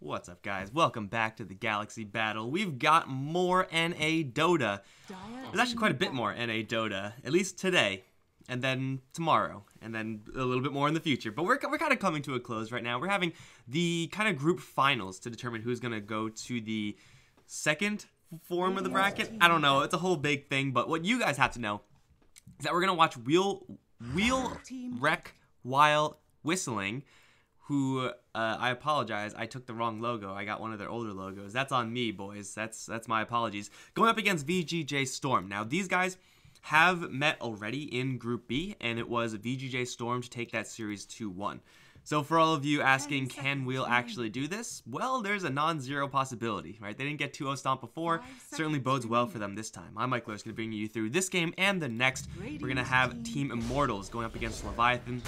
What's up, guys? Welcome back to the Galaxy Battle. We've got more NA Dota. There's actually quite a bit more NA Dota, at least today, and then tomorrow, and then a little bit more in the future. But we're kind of coming to a close right now. We're having the kind of group finals to determine who's going to go to the second form of the bracket. I don't know. It's a whole big thing, but what you guys have to know is that we're going to watch Wheel Wreck while whistling, who, I apologize, I took the wrong logo. I got one of their older logos. That's on me, boys. That's my apologies. Going up against VGJ.Storm. Now, these guys have met already in Group B, and it was VGJ.Storm to take that series 2-1. So for all of you asking, can Wheel actually do this? Well, there's a non-zero possibility, right? They didn't get 2-0 stomp before. Certainly bodes well for them this time. I'm Mike Lewis, going to bring you through this game and the next. We're going to have Team Immortals going up against Leviathan.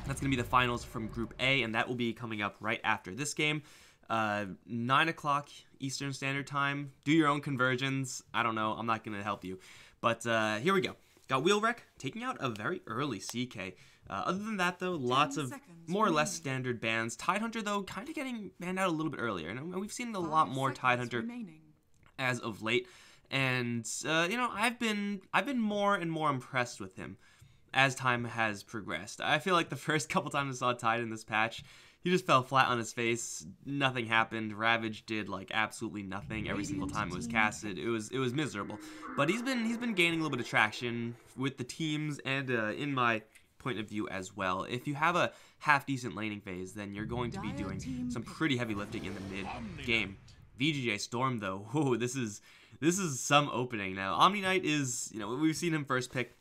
That's going to be the finals from Group A, and that will be coming up right after this game. 9 o'clock Eastern Standard Time. Do your own conversions. I don't know. I'm not going to help you. But here we go. Got Wheelwreck taking out a very early CK. Other than that, though, lots of more or less standard bans. Tidehunter, though, kind of getting banned out a little bit earlier. And we've seen a lot more Tidehunter as of late. And, you know, I've been more and more impressed with him as time has progressed. I feel like the first couple times I saw Tide in this patch, he just fell flat on his face. Nothing happened. Ravage did like absolutely nothing every single time it was casted. It was miserable. But he's been gaining a little bit of traction with the teams and in my point of view as well. If you have a half decent laning phase, then you're going to be doing some pretty heavy lifting in the mid game. VGJ.Storm though, whoa, this is some opening. Now Omni Knight is, you know, we've seen him first pick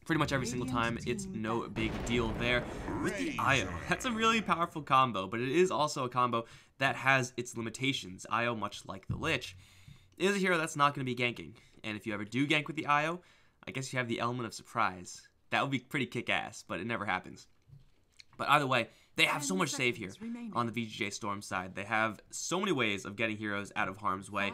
pretty much every single time. It's no big deal there. With the IO, that's a really powerful combo, but it is also a combo that has its limitations. IO, much like the Lich, is a hero that's not going to be ganking. And if you ever do gank with the IO, I guess you have the element of surprise. That would be pretty kick-ass, but it never happens. But either way, they have so much save here on the VGJ.Storm side. They have so many ways of getting heroes out of harm's way.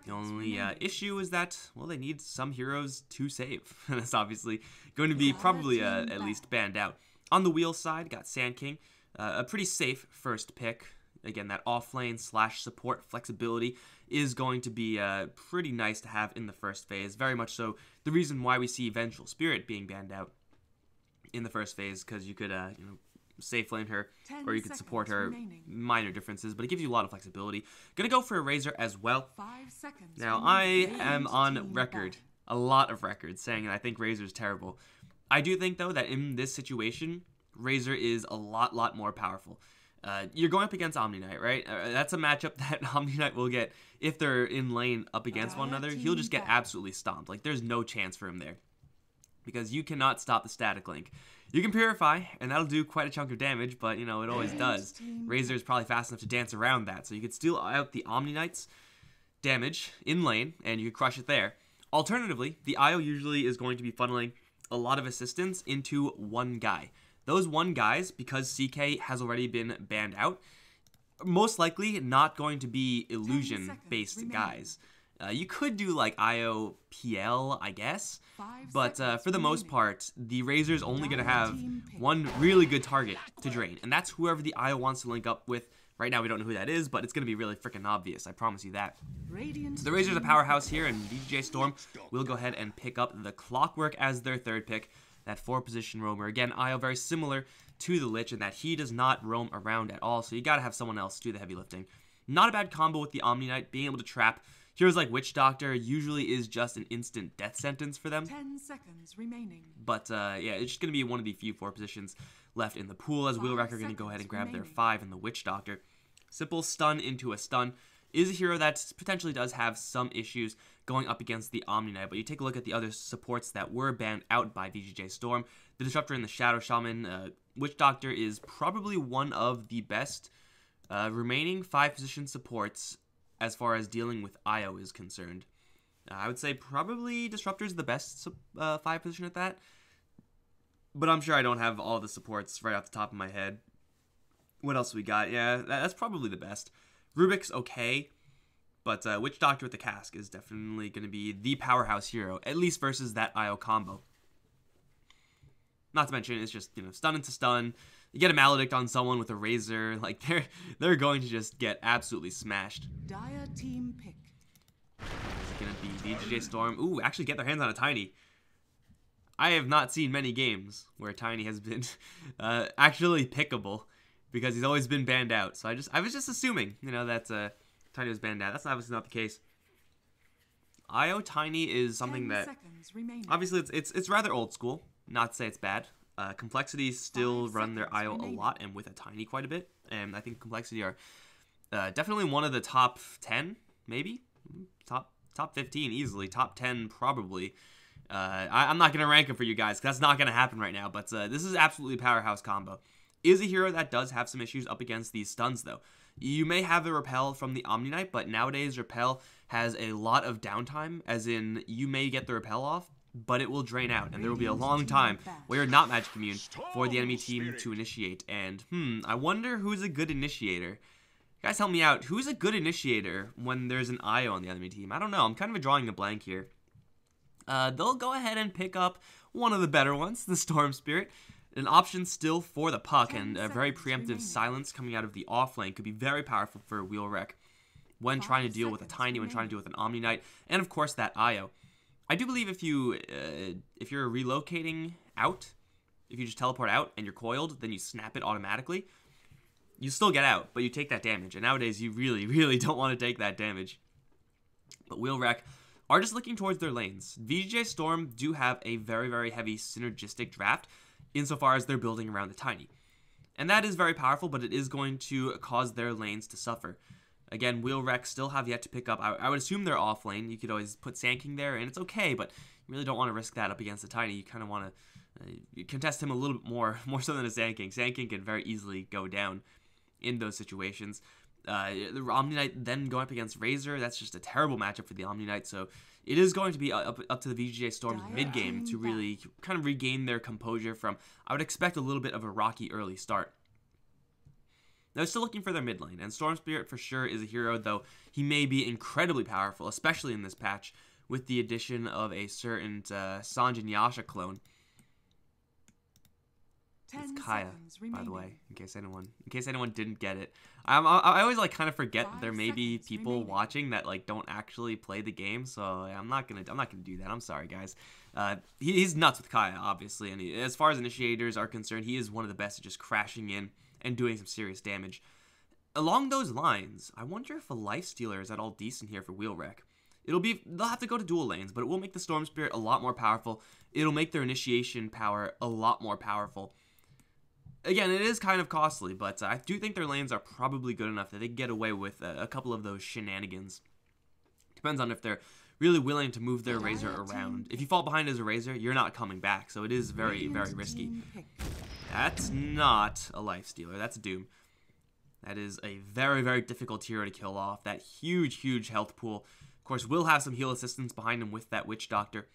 The only issue is that, well, they need some heroes to save. And that's obviously going to be probably at least banned out. On the Wheel side, got Sand King, a pretty safe first pick. Again, that offlane / support flexibility is going to be pretty nice to have in the first phase. Very much so the reason why we see Vengeful Spirit being banned out in the first phase, because you could, you know, safe lane her, or you could support her. Minor differences, but it gives you a lot of flexibility. Gonna go for a Razor as well. Now, I am on record, a lot of records, saying that I think Razor is terrible. I do think, though, that in this situation, Razor is a lot more powerful. You're going up against Omni Knight, right? That's a matchup that Omni Knight will get if they're in lane up against one another. He'll just get absolutely stomped. Like, there's no chance for him there, because you cannot stop the static link. You can Purify, and that'll do quite a chunk of damage, but, you know, it always does. Razor is probably fast enough to dance around that, so you could steal out the Omni Knight's damage in lane, and you could crush it there. Alternatively, the IO usually is going to be funneling a lot of assistance into one guy. Those one guys, because CK has already been banned out, most likely not going to be illusion-based guys. You could do like IO PL, I guess, but for the most part, the Razor's only going to have one really good target to drain, and that's whoever the IO wants to link up with. Right now, we don't know who that is, but it's going to be really freaking obvious, I promise you that. So the Razor's a powerhouse here, and VGJ.Storm will go ahead and pick up the Clockwork as their third pick, that 4-position roamer. Again, IO very similar to the Lich in that he does not roam around at all, so you got to have someone else do the heavy lifting. Not a bad combo with the Omni Knight, being able to trap heroes like Witch Doctor usually is just an instant death sentence for them. 10 seconds remaining. But yeah, it's just going to be one of the few 4 positions left in the pool, as Wheelwreck are going to go ahead and grab their 5 in the Witch Doctor. Simple stun into a stun is a hero that potentially does have some issues going up against the Omni Knight, but you take a look at the other supports that were banned out by VGJ.Storm. The Disruptor and the Shadow Shaman. Witch Doctor is probably one of the best remaining 5-position supports as far as dealing with IO is concerned. I would say probably Disruptor is the best 5-position at that, but I'm sure I don't have all the supports right off the top of my head. What else we got? Yeah, that's probably the best. Rubik's okay, but Witch Doctor with the Cask is definitely going to be the powerhouse hero, at least versus that IO combo. Not to mention, it's just, you know, stun into stun, You get a Maledict on someone with a Razor, like they're going to just get absolutely smashed. Dire team pick. Is it gonna be VGJ.Storm? Ooh, actually get their hands on a Tiny. I have not seen many games where Tiny has been actually pickable, because he's always been banned out. So I was just assuming, you know, that Tiny was banned out. That's obviously not the case. IO Tiny is something that obviously it's rather old school. Not to say it's bad. Complexity still run their IO a lot, and with a Tiny quite a bit. And I think Complexity are definitely one of the top 10, maybe top 15 easily, top 10 probably. I'm not gonna rank them for you guys, because that's not gonna happen right now. But this is absolutely a powerhouse combo. Is a hero that does have some issues up against these stuns though. You may have the repel from the Omni Knight, but nowadays repel has a lot of downtime, as in you may get the repel off, but it will drain out, and there will be a long time where you're not magic immune for the enemy team to initiate. And I wonder who's a good initiator. Guys, help me out. Who's a good initiator when there's an IO on the enemy team? I don't know. I'm kind of drawing a blank here. They'll go ahead and pick up one of the better ones, the Storm Spirit. An option still for the puck, and a very preemptive silence coming out of the off lane could be very powerful for Wheelwreck when trying to deal with a Tiny, when trying to deal with an Omni Knight, and of course that IO. I do believe if you're relocating out, if you just teleport out and you're coiled, then you snap it automatically. You still get out, but you take that damage, and nowadays you really, really don't want to take that damage. But Wheelwreck are just looking towards their lanes. VGJ.Storm do have a very, very heavy synergistic draft, insofar as they're building around the Tiny. And that is very powerful, but it is going to cause their lanes to suffer. Again, Wheelwreck still have yet to pick up. I would assume they're off lane. You could always put Sand King there, and it's okay, but you really don't want to risk that up against the Tiny. You kind of want to contest him a little bit more so than a Sand King. Sand King can very easily go down in those situations. The Omni Knight then going up against Razor, that's just a terrible matchup for the Omni Knight, so it is going to be up to the VGJ.Storm's mid-game to really kind of regain their composure from, I would expect, a little bit of a rocky early start. Now, still looking for their mid lane, and Storm Spirit for sure is a hero, though he may be incredibly powerful, especially in this patch, with the addition of a certain Sanjin Yasha clone. It's Kaya, by the way, in case anyone didn't get it. I always like kind of forget that there may be people watching that like don't actually play the game, so I'm not gonna do that. I'm sorry, guys. He's nuts with Kaya, obviously, and as far as initiators are concerned, he is one of the best at just crashing in and doing some serious damage. Along those lines, I wonder if a Lifestealer is at all decent here for Wheelwreck. They'll have to go to dual lanes, but it will make the Storm Spirit a lot more powerful. It'll make their initiation power a lot more powerful. Again, it is kind of costly, but I do think their lanes are probably good enough that they can get away with a couple of those shenanigans. Depends on if they're really willing to move their Razor around. If you fall behind as a Razor, you're not coming back, so it is very, very risky. That's not a Lifestealer, that's Doom. That is a very, very difficult hero to kill off. That huge, huge health pool. Of course, will have some heal assistance behind him with that Witch Doctor.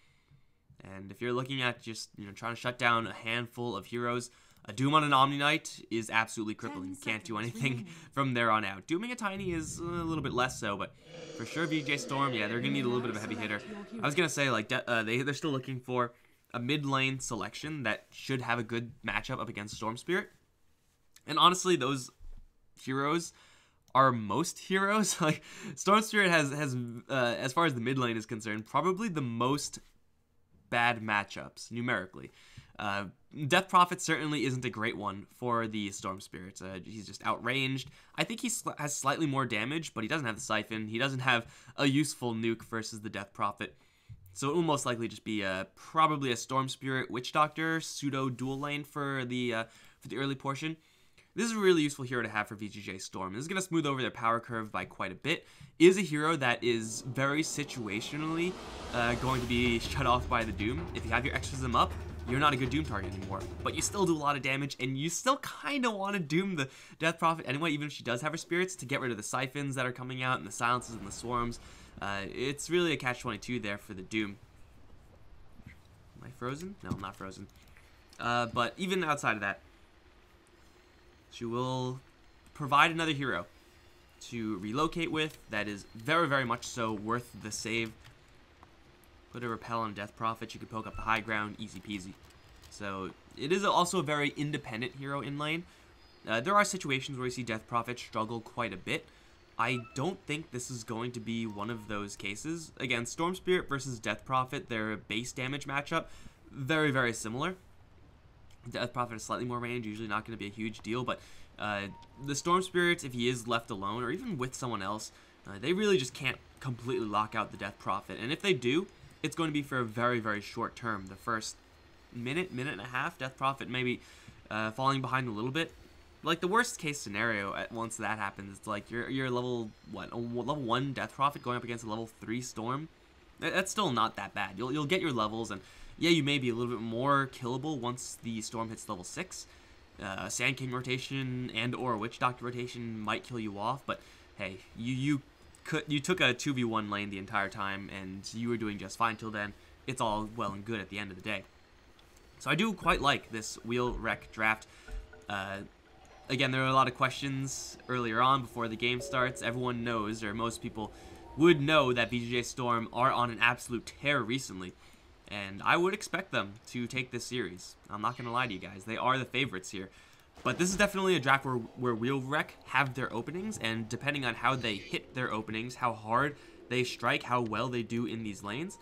And if you're looking at just, trying to shut down a handful of heroes, a Doom on an Omni Knight is absolutely crippling. You can't do anything from there on out. Dooming a Tiny is a little bit less so, but for sure VGJ.Storm, yeah, they're going to need a little bit of a heavy hitter. I was going to say, like, they're still looking for a mid-lane selection that should have a good matchup up against Storm Spirit. And honestly, those heroes are most heroes. Like, Storm Spirit has as far as the mid lane is concerned, probably the most bad matchups numerically. Death Prophet certainly isn't a great one for the Storm Spirit. He's just outranged. I think he has slightly more damage, but he doesn't have the Siphon. He doesn't have a useful nuke versus the Death Prophet. So it will most likely just be probably a Storm Spirit Witch Doctor pseudo dual lane for the early portion. This is a really useful hero to have for VGJ.Storm. This is going to smooth over their power curve by quite a bit. Is a hero that is very situationally going to be shut off by the Doom. If you have your exorcism up, you're not a good Doom target anymore. But you still do a lot of damage, and you still kind of want to Doom the Death Prophet anyway, even if she does have her spirits, to get rid of the Siphons that are coming out, and the Silences and the Swarms. It's really a catch-22 there for the Doom. Am I frozen? No, I'm not frozen. But even outside of that, she will provide another hero to relocate with that is very, very much so worth the save. Put a repel on Death Prophet. You can poke up the high ground, easy peasy. So it is also a very independent hero in lane. There are situations where you see Death Prophet struggle quite a bit. I don't think this is going to be one of those cases. Again, Storm Spirit versus Death Prophet, their base damage matchup, very, very similar. Death Prophet has slightly more range, usually not going to be a huge deal, but the Storm Spirits, if he is left alone, or even with someone else, they really just can't completely lock out the Death Prophet. And if they do, it's going to be for a very, very short term. The first minute and a half, Death Prophet maybe falling behind a little bit. Like, the worst case scenario, once that happens, it's like you're level, what, level 1 Death Prophet going up against a level 3 Storm. That's still not that bad. You'll get your levels, and yeah, you may be a little bit more killable once the Storm hits level 6. Sand King rotation and or Witch Doctor rotation might kill you off, but hey, you took a 2v1 lane the entire time, and you were doing just fine till then. It's all well and good at the end of the day. So I do quite like this wheel wreck draft. Again, there are a lot of questions earlier on before the game starts. Everyone knows, or most people would know, that VGJ.Storm are on an absolute tear recently. And I would expect them to take this series. I'm not going to lie to you guys. They are the favorites here. But this is definitely a draft where Wheel Wreck have their openings, and depending on how they hit their openings, how hard they strike, how well they do in these lanes,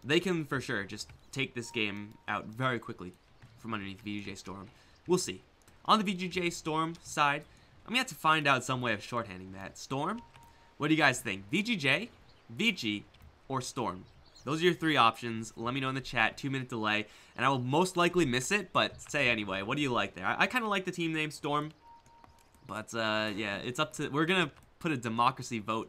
they can for sure just take this game out very quickly from underneath VGJ.Storm. We'll see. On the VGJ.Storm side, I'm going to have to find out some way of shorthanding that. Storm? What do you guys think? VGJ, VG, or Storm? Those are your three options. Let me know in the chat. 2-minute delay. And I will most likely miss it, but say anyway. What do you like there? I kind of like the team name Storm. But, yeah, it's up to... We're going to put a democracy vote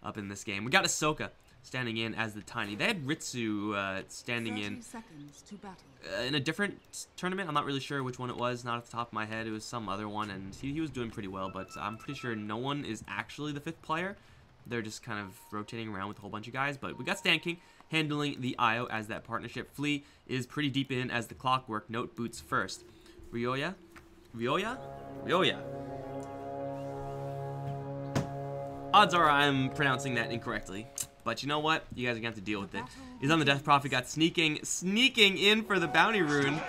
up in this game. We got Ahsoka standing in as the Tiny. They had Ritsu standing in a different tournament. I'm not really sure which one it was. Not off the top of my head. It was some other one, and he was doing pretty well. But I'm pretty sure no one is actually the 5th player. They're just kind of rotating around with a whole bunch of guys. But we got Sand King handling the IO as that partnership. Flea is pretty deep in as the Clockwork. Note boots first. Ryoya? Ryoya? Ryoya. Odds are I'm pronouncing that incorrectly. But you know what? You guys are going to have to deal with it. He's on the Death Prophet, got sneaking in for the bounty rune.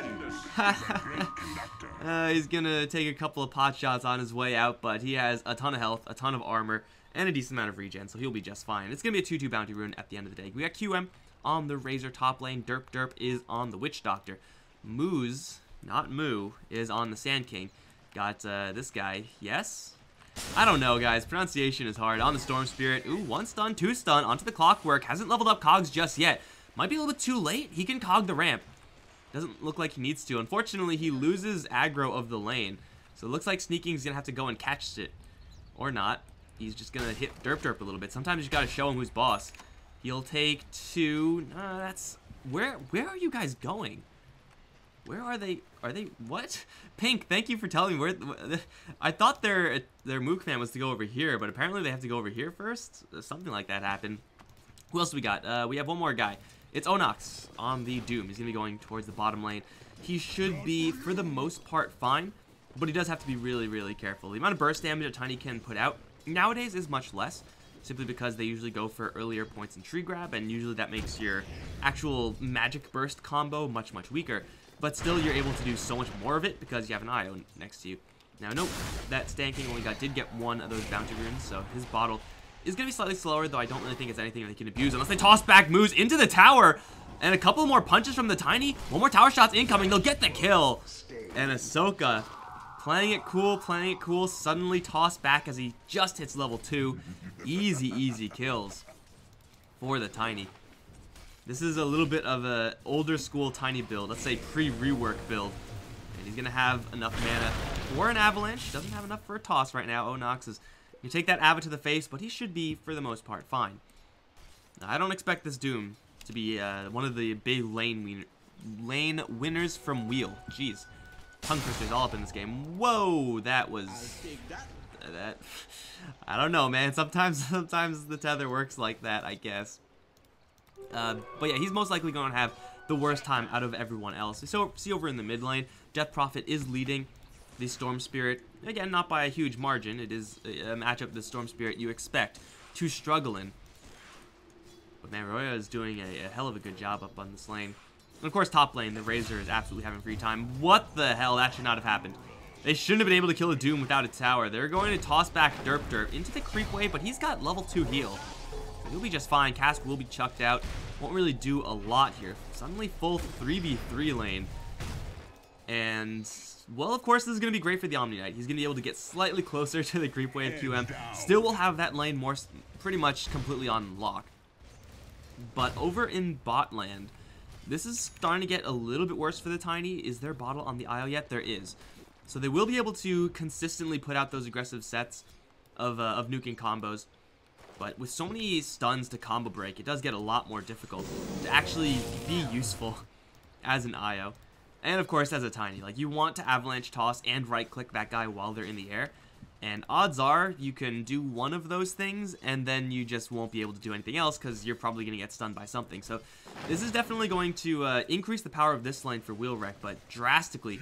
He's going to take a couple of pot shots on his way out, but he has a ton of health, a ton of armor, and a decent amount of regen, so he'll be just fine. It's going to be a 2-2 bounty rune at the end of the day. We got QM on the Razor top lane. Derp is on the Witch Doctor. Moose, not Moo, is on the Sand King. Got this guy, yes? I don't know, guys. Pronunciation is hard. On the Storm Spirit. Ooh, 1 stun, 2 stun. Onto the Clockwork. Hasn't leveled up Cogs just yet. Might be a little bit too late. He can Cog the ramp. Doesn't look like he needs to. Unfortunately, he loses aggro of the lane. So it looks like Sneaking's going to have to go and catch it. Or not. He's just going to hit Derp a little bit. Sometimes you got to show him who's boss. He'll take 2. That's... Where are you guys going? Where are they? Are they what? Pink, thank you for telling me where. I thought their move command was to go over here, but apparently they have to go over here first. Something like that happened. Who else do we got? We have one more guy. It's Onox on the Doom. He's gonna be going towards the bottom lane. He should be, for the most part, fine, but he does have to be really, really careful. The amount of burst damage a Tiny can put out nowadays is much less, simply because they usually go for earlier points in tree grab, and usually that makes your actual magic burst combo much, much weaker. But still, you're able to do so much more of it because you have an IO next to you. Now, nope, that Sand King only did get 1 of those bounty runes, so his bottle is going to be slightly slower, though I don't really think it's anything they can abuse unless they toss back moves into the tower. And a couple more punches from the Tiny. 1 more tower shots incoming. They'll get the kill. And Ahsoka playing it cool, suddenly tossed back as he just hits level 2. Easy kills for the Tiny. This is a little bit of a older school Tiny build. Let's say pre-rework build. And he's going to have enough mana for an avalanche. Doesn't have enough for a toss right now. Onox is... You take that Ava to the face, but he should be, for the most part, fine. Now, I don't expect this Doom to be one of the big lane winners from Wheel. Jeez. Tongue twisters all up in this game. Whoa, that was... That... I don't know, man. Sometimes the tether works like that, I guess. But yeah, he's most likely going to have the worst time out of everyone else. So, see over in the mid lane, Death Prophet is leading the Storm Spirit. Again, not by a huge margin. It is a matchup the Storm Spirit you expect to struggle in. But man, Roya is doing a hell of a good job up on this lane. And of course, top lane, the Razor is absolutely having free time. What the hell? That should not have happened. They shouldn't have been able to kill a Doom without a tower. They're going to toss back Derp into the creep wave, but he's got level 2 heal. He'll be just fine. Cask will be chucked out. Won't really do a lot here. Suddenly full 3v3 lane. And, well, of course, this is going to be great for the Omni Knight. He's going to be able to get slightly closer to the creep wave QM. Still will have that lane pretty much completely on lock. But over in bot land, this is starting to get a little bit worse for the Tiny. Is there bottle on the IO yet? There is. So they will be able to consistently put out those aggressive sets of nuking combos. But with so many stuns to combo break, it does get a lot more difficult to actually be useful as an IO. And of course, as a Tiny. Like, you want to avalanche toss and right-click that guy while they're in the air. And odds are you can do one of those things, and then you just won't be able to do anything else because you're probably going to get stunned by something. So this is definitely going to increase the power of this lane for Wheelwreck, but drastically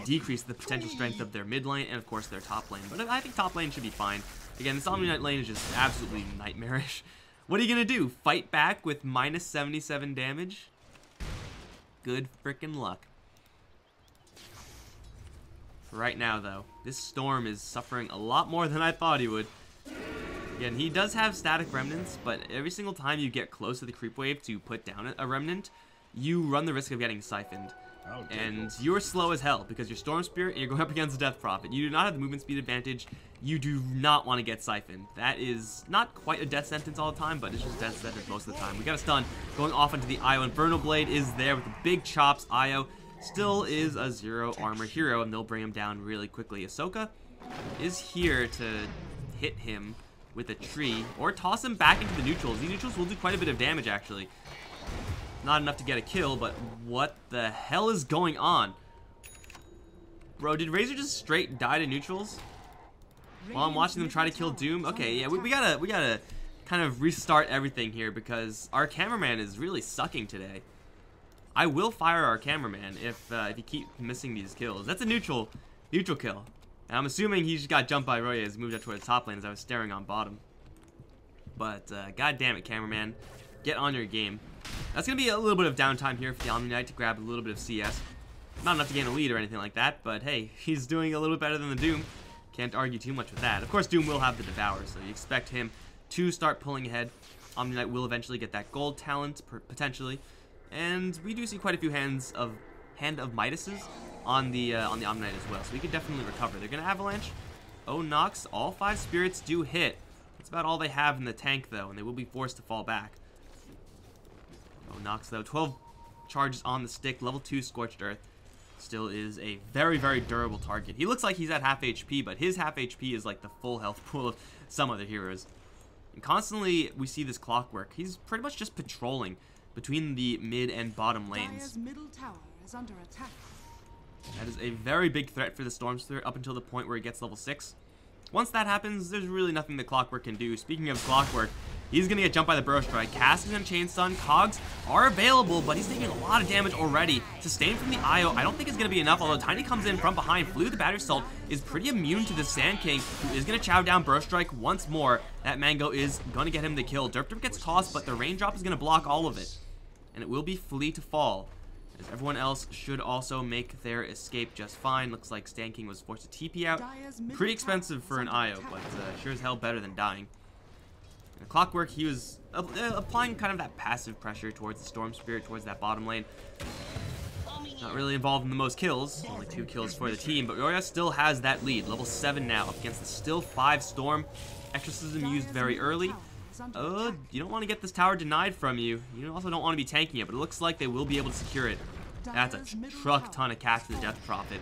decrease the potential strength of their mid lane and, of course, their top lane. But I think top lane should be fine. Again, this Omni Knight lane is just absolutely nightmarish. What are you going to do? Fight back with minus 77 damage? Good frickin' luck. Right now, though, this Storm is suffering a lot more than I thought he would. Again, he does have static remnants, but every single time you get close to the creep wave to put down a remnant, you run the risk of getting siphoned. And you're slow as hell because you're Storm Spirit and you're going up against Death Prophet. You do not have the movement speed advantage. You do not want to get siphoned. That is not quite a death sentence all the time, but it's just death sentence most of the time. We got a stun going off into the IO. Infernal Blade is there with the big chops. IO still is a 0 armor hero, and they'll bring him down really quickly. Ahsoka is here to hit him with a tree or toss him back into the neutrals. The neutrals will do quite a bit of damage, actually. Not enough to get a kill, but what the hell is going on? Bro, did Razor just straight die to neutrals while I'm watching them try to kill Doom? Okay, yeah, we gotta kind of restart everything here because our cameraman is really sucking today. I will fire our cameraman if you keep missing these kills. That's a neutral kill. And I'm assuming he just got jumped by Roya as he moved up toward the top lane as I was staring on bottom. But god damn it, cameraman, get on your game. That's gonna be a little bit of downtime here for the Omni Knight to grab a little bit of CS. Not enough to gain a lead or anything like that, but hey, he's doing a little bit better than the Doom. Can't argue too much with that. Of course, Doom will have the Devour, so you expect him to start pulling ahead. Omni Knight will eventually get that gold talent potentially. And we do see quite a few Hand of Midases on the Omni Knight as well, so we could definitely recover. They're gonna avalanche. Oh, Nox, all 5 spirits do hit. That's about all they have in the tank, though, and they will be forced to fall back. Oh, Nox, though, 12 charges on the stick, level 2 Scorched Earth. Still is a very, very durable target. He looks like he's at half HP, but his half HP is like the full health pool of some other heroes. And constantly, we see this Clockwork. He's pretty much just patrolling between the mid and bottom lanes. Middle tower is under attack. That is a very big threat for the Storm Spirit up until the point where he gets level 6. Once that happens, there's really nothing that Clockwork can do. Speaking of Clockwork, he's going to get jumped by the Burrow Strike. Cask is going to Chain Stun. Cogs are available, but he's taking a lot of damage already. Sustain from the IO, I don't think it's going to be enough, although Tiny comes in from behind. Flew the Battery Assault is pretty immune to the Sand King, who is going to chow down Burrow Strike once more. That Mango is going to get him the kill. Derp gets tossed, but the raindrop is going to block all of it. And it will be Flea to fall, as everyone else should also make their escape just fine. Looks like Sand King was forced to TP out. Pretty expensive for an IO, but sure as hell better than dying. And Clockwork, he was applying kind of that passive pressure towards the Storm Spirit, towards that bottom lane. Not really involved in the most kills, only 2 kills for the team, but Roya still has that lead. Level 7 now, up against the still 5 Storm. Exorcism used very early. You don't want to get this tower denied from you. You also don't want to be tanking it, but it looks like they will be able to secure it. That's a truck ton of cash to the Death Prophet.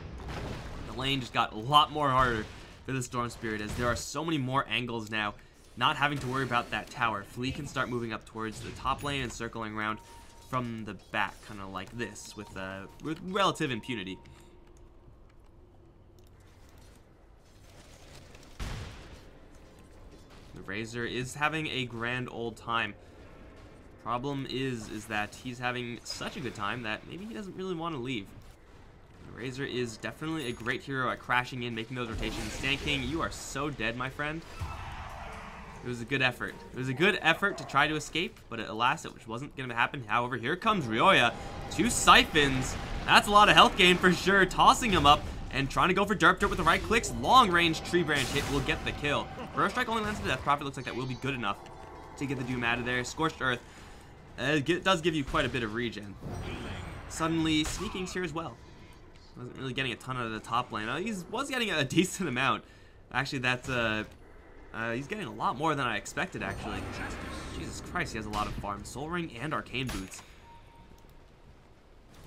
The lane just got a lot more harder for the Storm Spirit, as there are so many more angles now, not having to worry about that tower. Flea can start moving up towards the top lane and circling around from the back, kind of like this, with relative impunity. The Razor is having a grand old time. Problem is that he's having such a good time that maybe he doesn't really want to leave. The Razor is definitely a great hero at crashing in, making those rotations. Sand King, you are so dead, my friend. It was a good effort. It was a good effort to try to escape, but alas, it wasn't going to happen. However, here comes Ryoya. 2 siphons. That's a lot of health gain for sure. Tossing him up and trying to go for Derp with the right clicks. Long-range tree branch hit will get the kill. Burst Strike only lands to Death Prophet. Looks like that will be good enough to get the Doom out of there. Scorched Earth does give you quite a bit of regen. Suddenly, Sneaking's here as well. Wasn't really getting a ton out of the top lane. He was getting a decent amount. Actually, that's he's getting a lot more than I expected, actually. Jesus Christ, he has a lot of farm. Soul Ring and Arcane Boots.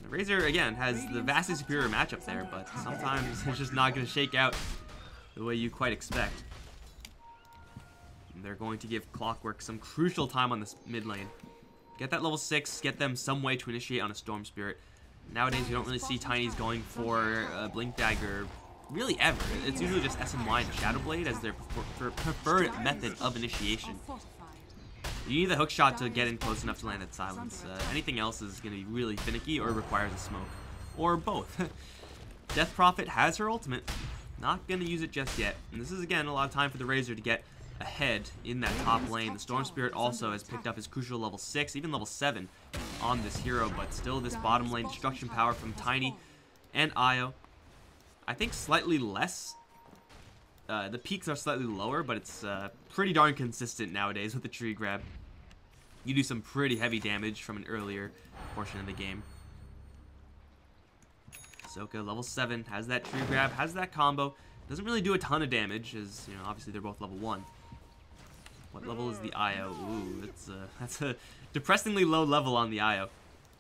The Razor, again, has the vastly superior matchup there, but sometimes it's just not going to shake out the way you quite expect. And they're going to give Clockwork some crucial time on this mid lane. Get that level 6, get them some way to initiate on a Storm Spirit. Nowadays, you don't really see Tinys going for a Blink Dagger really ever. It's usually just SMY and Shadow Blade as their preferred method of initiation. You need the hook shot to get in close enough to land that silence. Anything else is going to be really finicky or requires a smoke. Or both. Death Prophet has her ultimate. Not going to use it just yet. And this is, again, a lot of time for the Razor to get ahead in that top lane. The Storm Spirit also has picked up his crucial level 6, even level 7 on this hero. But still, this bottom lane destruction power from Tiny and Io. I think slightly less. The peaks are slightly lower, but it's pretty darn consistent nowadays with the tree grab. You do some pretty heavy damage from an earlier portion of the game. Ahsoka, level 7, has that tree grab, has that combo. Doesn't really do a ton of damage, as, you know, obviously they're both level 1. What level is the Io? Ooh, that's a depressingly low level on the Io. Of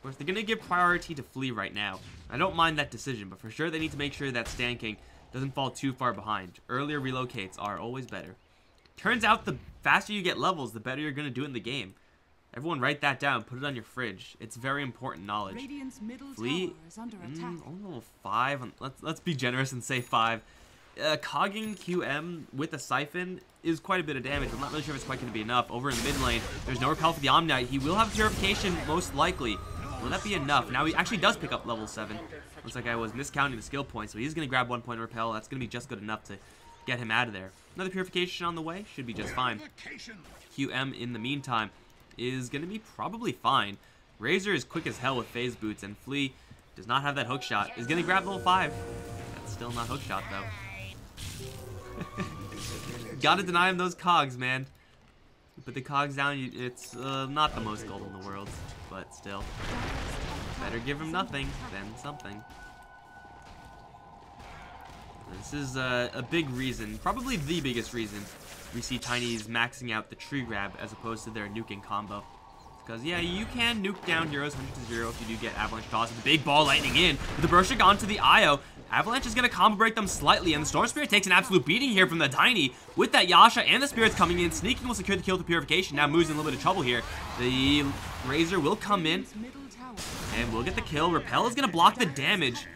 course, they're going to give priority to Flea right now. I don't mind that decision, but for sure they need to make sure that Sand King doesn't fall too far behind. Earlier relocates are always better. Turns out the faster you get levels, the better you're going to do in the game. Everyone write that down, put it on your fridge. It's very important knowledge. Flea, only level 5. Let's be generous and say 5. Cogging QM with a Siphon is quite a bit of damage. I'm not really sure if it's quite going to be enough. Over in the mid lane, there's no repel for the Omnite. He will have Purification, most likely. Will that be enough? Now he actually does pick up level 7. Looks like I was miscounting the skill points, so he's going to grab 1 point of repel. That's going to be just good enough to get him out of there. Another Purification on the way. Should be just fine. QM, in the meantime, is going to be probably fine. Razor is quick as hell with phase boots, and Flea does not have that hook shot. Is going to grab level 5. That's still not hook shot, though. Gotta deny him those cogs, man. You put the cogs down, it's not the most gold in the world, but still. Better give him nothing than something. This is a big reason, probably the biggest reason, we see Tinys maxing out the tree grab as opposed to their nuking combo. Because, yeah, you can nuke down heroes 100-0 if you do get Avalanche Toss with the big ball lightning in. With the Burst onto the Io, Avalanche is going to combo break them slightly, and the Storm Spirit takes an absolute beating here from the Tiny. With that Yasha and the Spirits coming in, Sneaking will secure the kill with Purification. Now moves in a little bit of trouble here. The Razor will come in, and we'll get the kill. Repel is going to block the damage,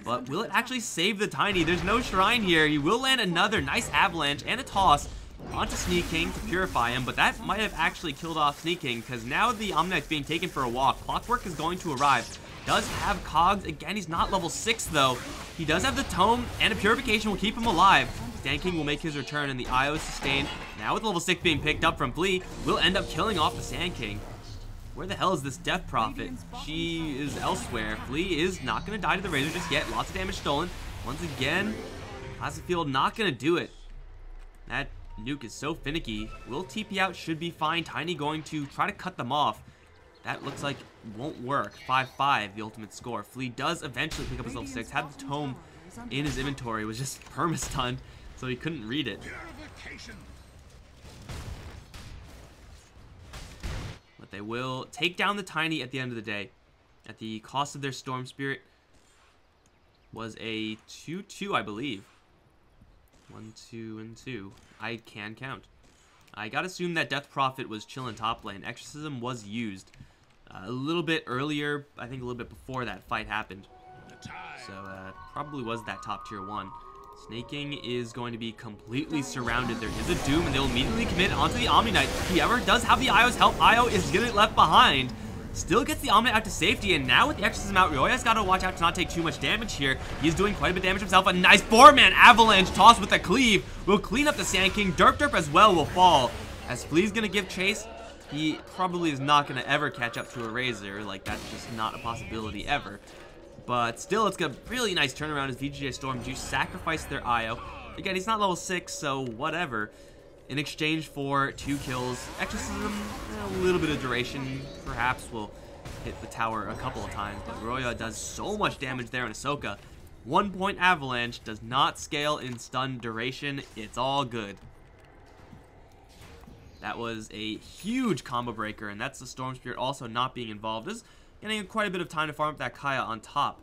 but will it actually save the Tiny? There's no Shrine here. He will land another nice Avalanche and a Toss onto Sneaking to purify him, but that might have actually killed off Sneaking, because now the Omnite's being taken for a walk. Clockwork is going to arrive. Does have cogs. Again, he's not level 6, though. He does have the Tome, and a Purification will keep him alive. Sand King will make his return, and the Io is sustained. Now with level 6 being picked up from Flea, will end up killing off the Sand King. Where the hell is this Death Prophet? She is elsewhere. Flea is not going to die to the Razor just yet. Lots of damage stolen. Once again, Classic Field not going to do it. That nuke is so finicky. Will TP out, should be fine. Tiny going to try to cut them off. That looks like won't work. 5-5, the ultimate score. Flea does eventually pick up his level 6. Had the Tome in his inventory. Was just perma-stunned, so he couldn't read it. But they will take down the Tiny at the end of the day. At the cost of their Storm Spirit was a 2-2, I believe. 1, 2, and 2. I can count. I gotta assume that Death Prophet was chilling top lane. Exorcism was used a little bit earlier, I think a little bit before that fight happened. So, probably was that top tier 1. Snaking is going to be completely surrounded. There is a Doom, and they'll immediately commit onto the Omni Knight. Whoever does have the Io's help, Io is getting left behind. Still gets the Omni out to safety, and now with the Exorcism out, Ryoya's got to watch out to not take too much damage here. He's doing quite a bit of damage himself. A nice 4-man Avalanche toss with a cleave will clean up the Sand King. Derp as well will fall As Flea's gonna give chase, he probably is not gonna ever catch up to a Razor. Like, that's just not a possibility ever. But still, it's a really nice turnaround as VGJ.Storm do sacrifice their IO. Again, he's not level 6, so whatever. In exchange for 2 kills, Exorcism, a little bit of duration, perhaps will hit the tower a couple of times, but Roya does so much damage there on Ahsoka. 1 point avalanche does not scale in stun duration. It's all good. That was a huge combo breaker, and that's the Storm Spirit also not being involved. Is getting quite a bit of time to farm up that Kaya on top.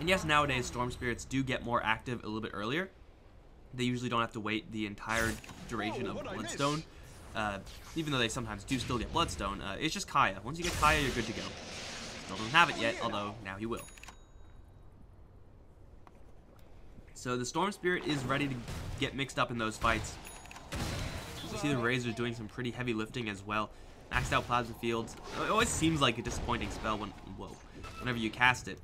And yes, nowadays Storm Spirits do get more active a little bit earlier. They usually don't have to wait the entire duration of Bloodstone. Even though they sometimes do still get Bloodstone, it's just Kaya. Once you get Kaya, you're good to go. Still doesn't have it yet, although now he will. So the Storm Spirit is ready to get mixed up in those fights. You see the Razor's doing some pretty heavy lifting as well. Maxed out Plasma Fields. It always seems like a disappointing spell whenever you cast it.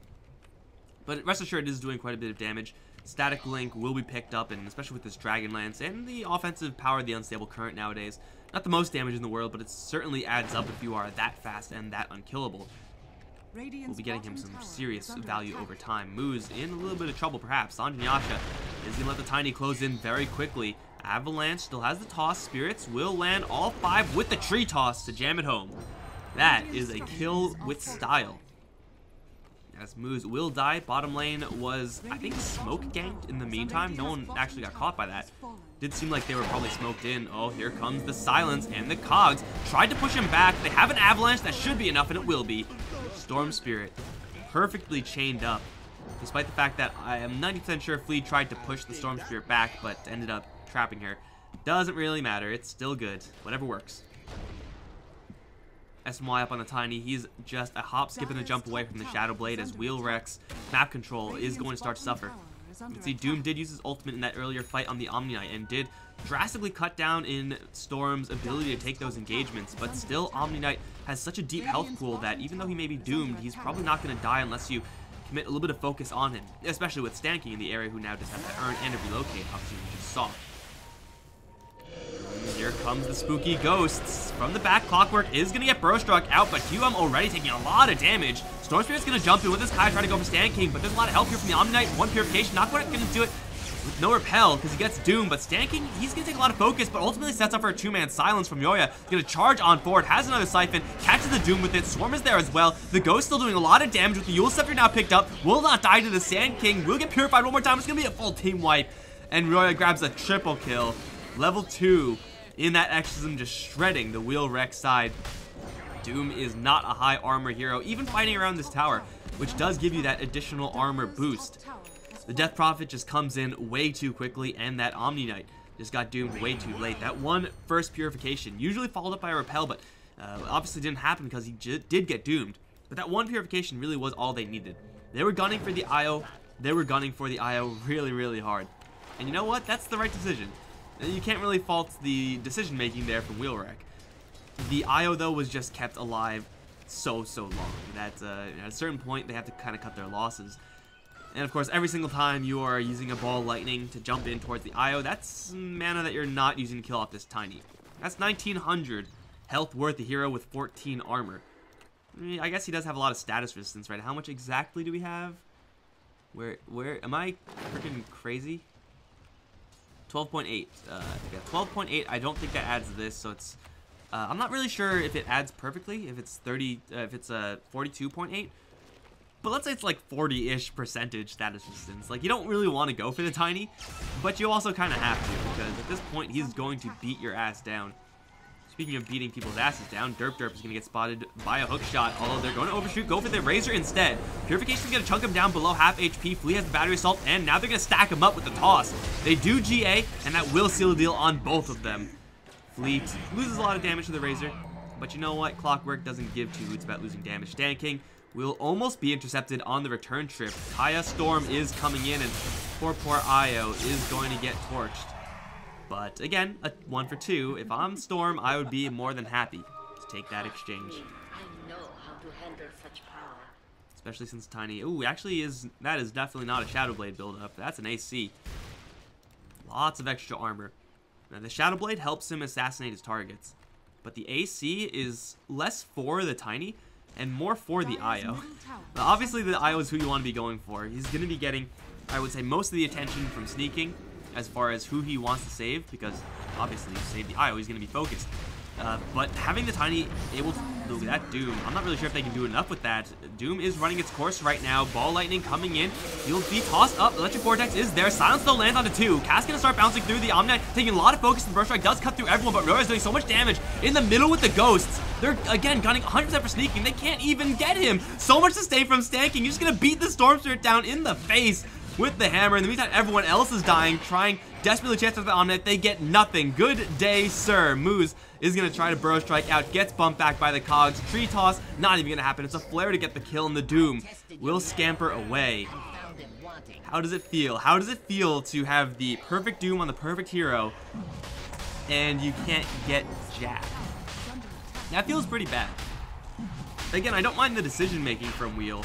But rest assured, it is doing quite a bit of damage. Static Link will be picked up, and especially with this Dragon Lance and the offensive power of the Unstable Current nowadays. Not the most damage in the world, but it certainly adds up if you are that fast and that unkillable. We'll be getting him some serious value over time. Moo's in a little bit of trouble, perhaps. Sanjanyasha is going to let the Tiny close in very quickly. Avalanche still has the toss. Spirits will land all 5 with the tree toss to jam it home. That is a kill with style. As Moose will die. Bottom lane was, I think, smoke ganked in the meantime. No one actually got caught by that. Did seem like they were probably smoked in. Oh, here comes the silence and the cogs. Tried to push him back. They have an avalanche. That should be enough, and it will be. Storm Spirit perfectly chained up. Despite the fact that I am 90% sure Flea tried to push the Storm Spirit back, but ended up trapping her. Doesn't really matter. It's still good. Whatever works. SMY up on the Tiny. He's just a hop, skip, and a jump away from the Shadow Blade as Wheel Rex map control is going to start to suffer. You can see Doom did use his ultimate in that earlier fight on the Omni Knight and did drastically cut down in Storm's ability to take those engagements, but still Omni Knight has such a deep health pool that even though he may be doomed, he's probably not going to die unless you commit a little bit of focus on him, especially with Stanky in the area who now just has to earn and to relocate, obviously we just saw. Here comes the spooky ghosts. From the back, Clockwork is going to get Burrow Struck out, but QM already taking a lot of damage. Storm Spirit's going to jump in with this Kai trying to go for Stand King, but there's a lot of help here from the Omni Knight. 1 Purification, not quite going to do it with no repel because he gets doomed, but Stand King, he's going to take a lot of focus, but ultimately sets up for a 2-man silence from Yoya. Going to charge on forward, has another Siphon, catches the Doom with it. Swarm is there as well. The Ghost still doing a lot of damage with the Yule Scepter now picked up. Will not die to the Sand King. Will get purified one more time. It's going to be a full team wipe, and Yoya grabs a triple kill. Level 2. In that Exorcism, just shredding the Wheel Rex side. Doom is not a high armor hero, even fighting around this tower, which does give you that additional armor boost. The Death Prophet just comes in way too quickly, and that Omni Knight just got doomed way too late. That one first Purification, usually followed up by a Repel, but obviously didn't happen because he did get doomed. But that one Purification really was all they needed. They were gunning for the IO. They were gunning for the IO really, really hard. And you know what? That's the right decision. You can't really fault the decision making there from Wheelwreck. The IO though was just kept alive so long that at a certain point they have to kind of cut their losses. And of course, every single time you are using a ball lightning to jump in towards the IO, that's mana that you're not using to kill off this Tiny. That's 1900 health worth a hero with 14 armor. I guess he does have a lot of status resistance, right? How much exactly do we have? Where am I freaking crazy? 12.8. Yeah, 12.8. I don't think that adds this, so it's. I'm not really sure if it adds perfectly. If it's 42.8. But let's say it's like 40-ish percentage status resistance. Like, you don't really want to go for the Tiny, but you also kind of have to, because at this point he's going to beat your ass down. Speaking of beating people's asses down, Derp is going to get spotted by a hook shot, although they're going to overshoot, go for the Razor instead. Purification's going to chunk him down below half HP. Flea has the Battery Assault, and now they're going to stack him up with the toss. They do GA, and that will seal the deal on both of them. Flea loses a lot of damage to the Razor, but you know what? Clockwork doesn't give two hoots about losing damage. Stand King will almost be intercepted on the return trip. Storm is coming in, and poor IO is going to get torched. But again, a 1 for 2. If I'm Storm, I would be more than happy to take that exchange. I know how to handle such power. Especially since Tiny. Ooh, actually that is definitely not a Shadow Blade build-up. That's an AC. Lots of extra armor. Now, the Shadow Blade helps him assassinate his targets, but the AC is less for the Tiny and more for the IO. Now, obviously, the IO is who you want to be going for. He's going to be getting, I would say, most of the attention from sneaking as far as who he wants to save, because obviously, to save the IO, he's going to be focused. But having the Tiny able to look at that Doom, I'm not really sure if they can do enough with that. Doom is running its course right now. Ball Lightning coming in. He'll be tossed up. Electric Vortex is there. Silence though lands onto 2. Cass gonna start bouncing through. The Omni taking a lot of focus. The Burst Strike does cut through everyone, but Rora's doing so much damage in the middle with the Ghosts. They're, again, gunning 100% for sneaking. They can't even get him. So much to stay from stanking. You're just gonna beat the Storm Spirit down in the face with the hammer. In the meantime, everyone else is dying, trying desperately chance with the Omnet. They get nothing. Good day, sir. Moose is going to try to Burrow Strike out, gets bumped back by the Cogs. Tree Toss, not even going to happen. It's a Flare to get the kill, and the Doom will scamper away. How does it feel? How does it feel to have the perfect Doom on the perfect hero, and you can't get Jack? That feels pretty bad. Again, I don't mind the decision-making from Wheel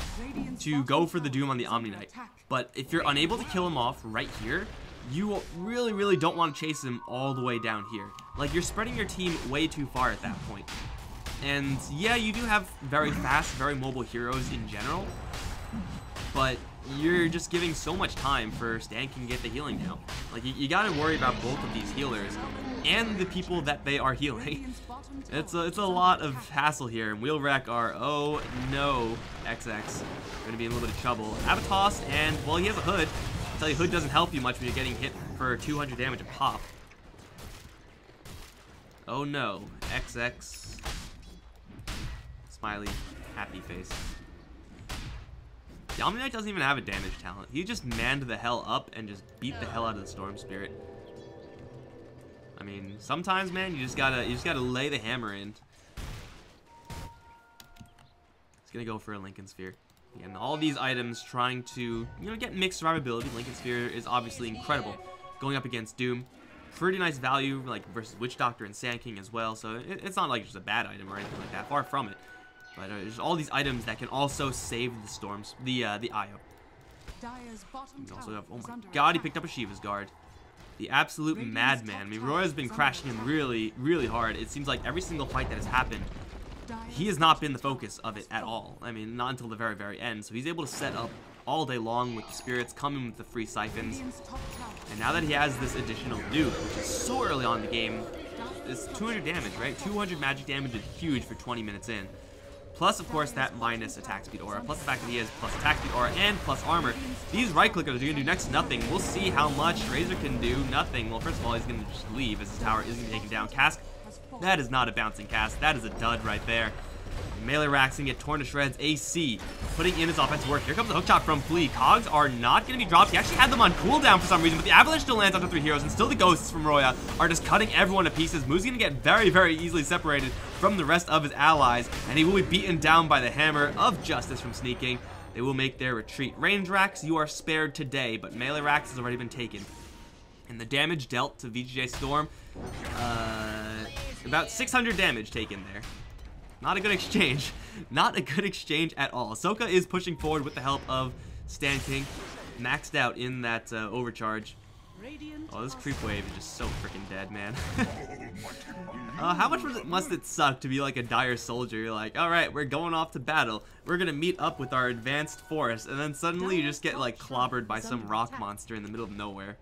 to go for the Doom on the Omni Knight, but if you're unable to kill him off right here, you really, really don't want to chase him all the way down here. Like, you're spreading your team way too far at that point. And yeah, you do have very fast, very mobile heroes in general, but you're just giving so much time for Stan can get the healing now. Like, you gotta worry about both of these healers and the people that they are healing. It's a lot of hassle here, and Wheelwreck are, oh no, XX. Gonna be in a little bit of trouble. Have a toss, and, well, he has a hood. I'll tell you, hood doesn't help you much when you're getting hit for 200 damage a pop. Oh no, XX. Smiley, happy face. The Omni Knight doesn't even have a damage talent. He just manned the hell up and just beat the hell out of the Storm Spirit. I mean, sometimes, man, you just gotta lay the hammer in. He's gonna go for a Lincoln Sphere. And all these items trying to, you know, get mixed survivability. Lincoln Sphere is obviously incredible. Going up against Doom. Pretty nice value, like, versus Witch Doctor and Sand King as well. So it's not like just a bad item or anything like that. Far from it. But there's all these items that can also save the Storms, the IO. You also have, oh my god, he picked up a Shiva's Guard. The absolute madman. I mean, Roy has been crashing him really, really hard. It seems like every single fight that has happened, he has not been the focus of it at all. I mean, not until the very, very end. So he's able to set up all day long with the spirits, coming with the free siphons. And now that he has this additional nuke, which is so early on in the game, it's 200 damage, right? 200 magic damage is huge for 20 minutes in. Plus, of course, that minus attack speed aura. Plus the fact that he has plus attack speed aura and plus armor. These right clickers are going to do next to nothing. We'll see how much Razor can do. Nothing. Well, first of all, he's going to just leave as his tower is going to be taken down. Cask, that is not a bouncing cast. That is a dud right there. Melee Rack's gonna get torn to shreds. AC putting in his offensive work. Here comes the hook shot from Flea. Cogs are not gonna be dropped. He actually had them on cooldown for some reason, but the avalanche still lands onto 3 heroes, and still the ghosts from Roya are just cutting everyone to pieces. Moo's gonna get very, very easily separated from the rest of his allies, and he will be beaten down by the hammer of justice from sneaking. They will make their retreat. Range Racks, you are spared today, but Melee Racks has already been taken. And the damage dealt to VGJ.Storm, about 600 damage taken there. Not a good exchange. Not a good exchange at all. Ahsoka is pushing forward with the help of Stan King. Maxed out in that overcharge. Oh, this creep wave is just so freaking dead, man. How much must it suck to be like a dire soldier? You're like, alright, we're going off to battle. We're gonna meet up with our advanced force. And then suddenly you just get like clobbered by some rock monster in the middle of nowhere.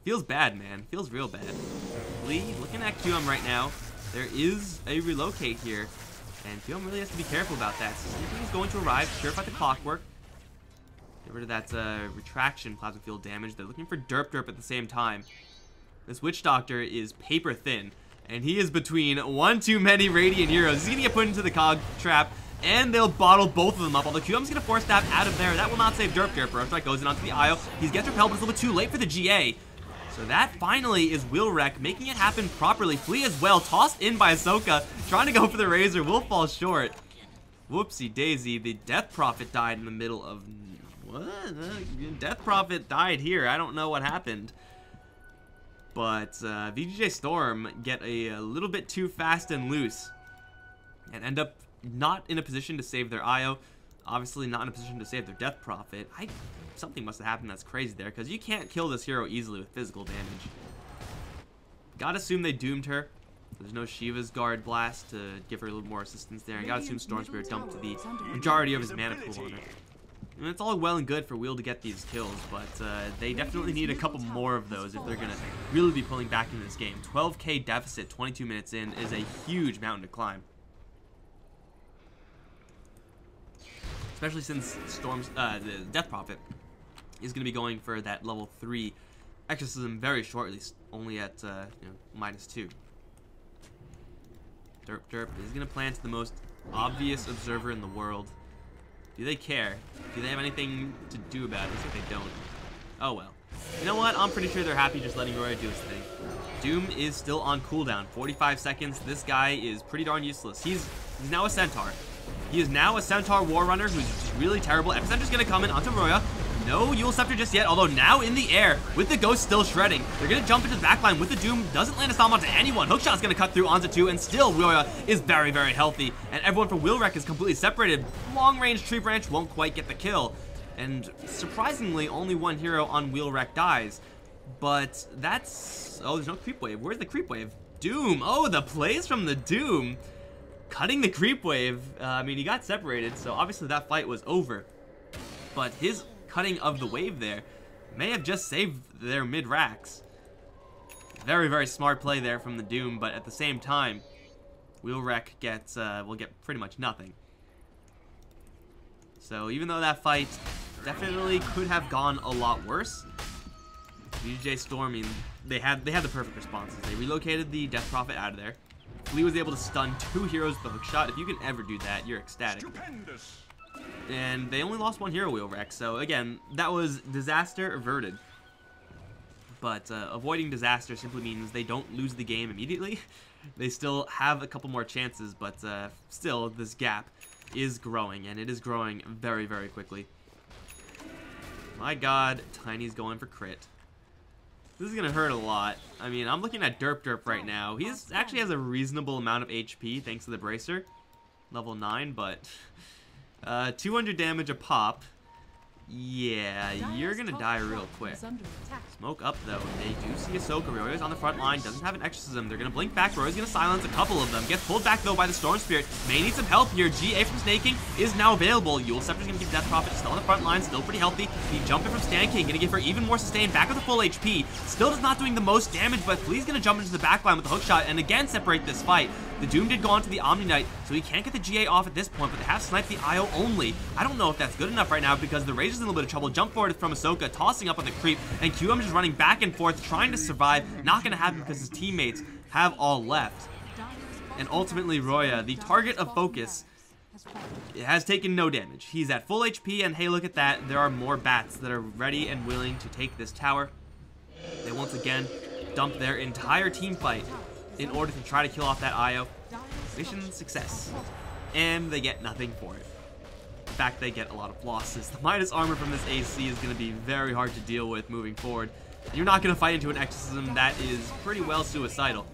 Feels bad, man. Feels real bad. Lee, looking at QM right now. There is a relocate here, and QM really has to be careful about that. So Sneaking is going to arrive, sure about the clockwork. Get rid of that retraction plasma field damage. They're looking for Derp at the same time. This Witch Doctor is paper thin, and he is between one too many Radiant heroes. He's going to get put into the cog trap, and they'll bottle both of them up. Although QM's going to force that out of there. That will not save Derp. Burrow Strike goes in onto the IO. He gets repelled, but it's a little bit too late for the GA. So that finally is Wheelwreck, making it happen properly. Flea as well, tossed in by Ahsoka, trying to go for the Razor, will fall short. Whoopsie daisy, the Death Prophet died in the middle of... What? Death Prophet died here, I don't know what happened. But VGJ.Storm get a little bit too fast and loose, and end up not in a position to save their IO. Obviously not in a position to save their Death Prophet. Something must have happened that's crazy there, because you can't kill this hero easily with physical damage. Gotta assume they doomed her. There's no Shiva's Guard Blast to give her a little more assistance there. And gotta assume Storm Spirit dumped the majority of his mana pool on her. And it's all well and good for Wheel to get these kills, but they definitely need a couple more of those if they're going to really be pulling back into this game. 12k deficit 22 minutes in is a huge mountain to climb. Especially since Storm's, the Death Prophet is going to be going for that level 3 Exorcism very shortly, only at -2. Derp Derp is going to plant the most obvious observer in the world. Do they care? Do they have anything to do about it? Looks like they don't. Oh well. You know what? I'm pretty sure they're happy just letting Roya do his thing. Doom is still on cooldown. 45 seconds. This guy is pretty darn useless. He's now a Centaur. He is now a Centaur War Runner who's just really terrible. Epicenter's going to come in onto Roya. No Yule Scepter just yet, although now in the air with the Ghost still shredding. They're going to jump into the backline with the Doom. Doesn't land a stomp onto anyone. Hookshot's going to cut through onto 2, and still Roya is very, very healthy. And everyone from Wheelwreck is completely separated. Long-range Tree Branch won't quite get the kill. And surprisingly, only one hero on Wheelwreck dies. But that's... Oh, there's no Creep Wave. Where's the Creep Wave? Doom. Oh, the plays from the Doom. Cutting the Creep Wave. I mean, he got separated, so obviously that fight was over. But his cutting of the wave there may have just saved their mid-racks. Very, very smart play there from the Doom, but at the same time, Wheelwreck gets, will get pretty much nothing. So even though that fight definitely could have gone a lot worse, VGJ.Storm, I mean, they had the perfect responses. They relocated the Death Prophet out of there. Lee was able to stun 2 heroes with a hook shot. If you can ever do that, you're ecstatic. Stupendous. And they only lost 1 hero, Wheelwreck, so again, that was disaster averted. But avoiding disaster simply means they don't lose the game immediately. They still have a couple more chances, but still, this gap is growing, and it is growing very, very quickly. My god, Tiny's going for crit. This is going to hurt a lot. I mean, I'm looking at Derp Derp right now. He actually has a reasonable amount of HP thanks to the Bracer. Level 9, but... 200 damage a pop. Yeah, you're gonna die real quick. Smoke up though. They do see Ahsoka. Roya's on the front line. Doesn't have an exorcism. They're gonna blink back. Roya's gonna silence a couple of them. Gets pulled back though by the Storm Spirit. May need some help here. GA from Snaking is now available. Yule Scepter's gonna keep Death Prophet still on the front line. Still pretty healthy. The jump in from Stan King gonna give her even more sustain. Back with the full HP. Still does not doing the most damage, but Flea's gonna jump into the back line with the hook shot and again separate this fight. The Doom did go onto the Omni Knight, so he can't get the GA off at this point, but they have sniped the IO only. I don't know if that's good enough right now because the Razor's in a little bit of trouble. Jump forward from Ahsoka, tossing up on the creep, and QM just running back and forth, trying to survive. Not going to happen because his teammates have all left. And ultimately, Roya, the target of focus, has taken no damage. He's at full HP, and hey, look at that. There are more bats that are ready and willing to take this tower. They once again dump their entire team fight in order to try to kill off that IO. Mission success. And they get nothing for it. In fact, they get a lot of losses. The Midas armor from this AC is going to be very hard to deal with moving forward. You're not going to fight into an exorcism that is pretty well suicidal.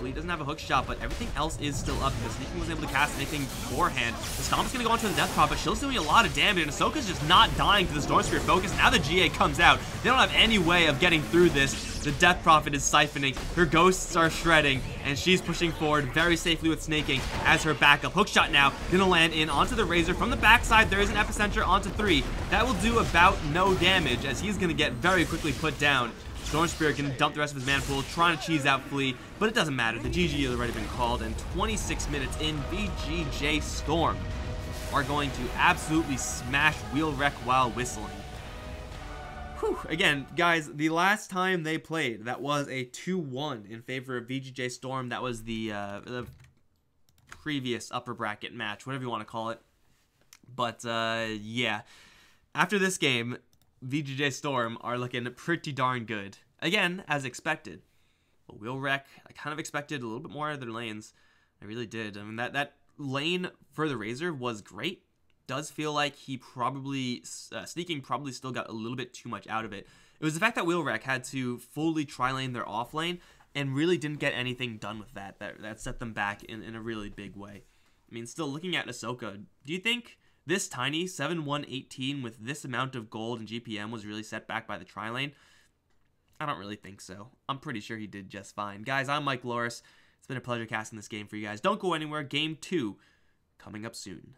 He doesn't have a hook shot, but everything else is still up because Sneaking was able to cast anything beforehand. The Stomp is going to go onto the Death Prophet. Shield's doing a lot of damage, and Ahsoka's just not dying to the Storm Spirit focus. Now the GA comes out. They don't have any way of getting through this. The Death Prophet is siphoning. Her ghosts are shredding, and she's pushing forward very safely with Snaking as her backup. Hookshot now going to land in onto the Razor. From the backside, there is an Epicenter onto 3. That will do about no damage as he's going to get very quickly put down. Storm Spirit can dump the rest of his mana pool, trying to cheese out Flea, but it doesn't matter. The GG has already been called, and 26 minutes in, VGJ.Storm are going to absolutely smash Wheelwreck while whistling. Whew. Again, guys, the last time they played, that was a 2-1 in favor of VGJ.Storm. That was the previous upper bracket match, whatever you want to call it. But, yeah. After this game, VGJ.Storm are looking pretty darn good. Again, as expected. But Wheelwreck, I kind of expected a little bit more out of their lanes. I really did. I mean, that lane for the Razor was great. Does feel like he probably, Sneaking probably still got a little bit too much out of it. It was the fact that Wheelwreck had to fully tri-lane their off lane and really didn't get anything done with that. That set them back in a really big way. I mean, still looking at Ahsoka, do you think this tiny 7-1-18 with this amount of gold and GPM was really set back by the tri-lane? I don't really think so. I'm pretty sure he did just fine. Guys, I'm Mike Loris. It's been a pleasure casting this game for you guys. Don't go anywhere. Game 2 coming up soon.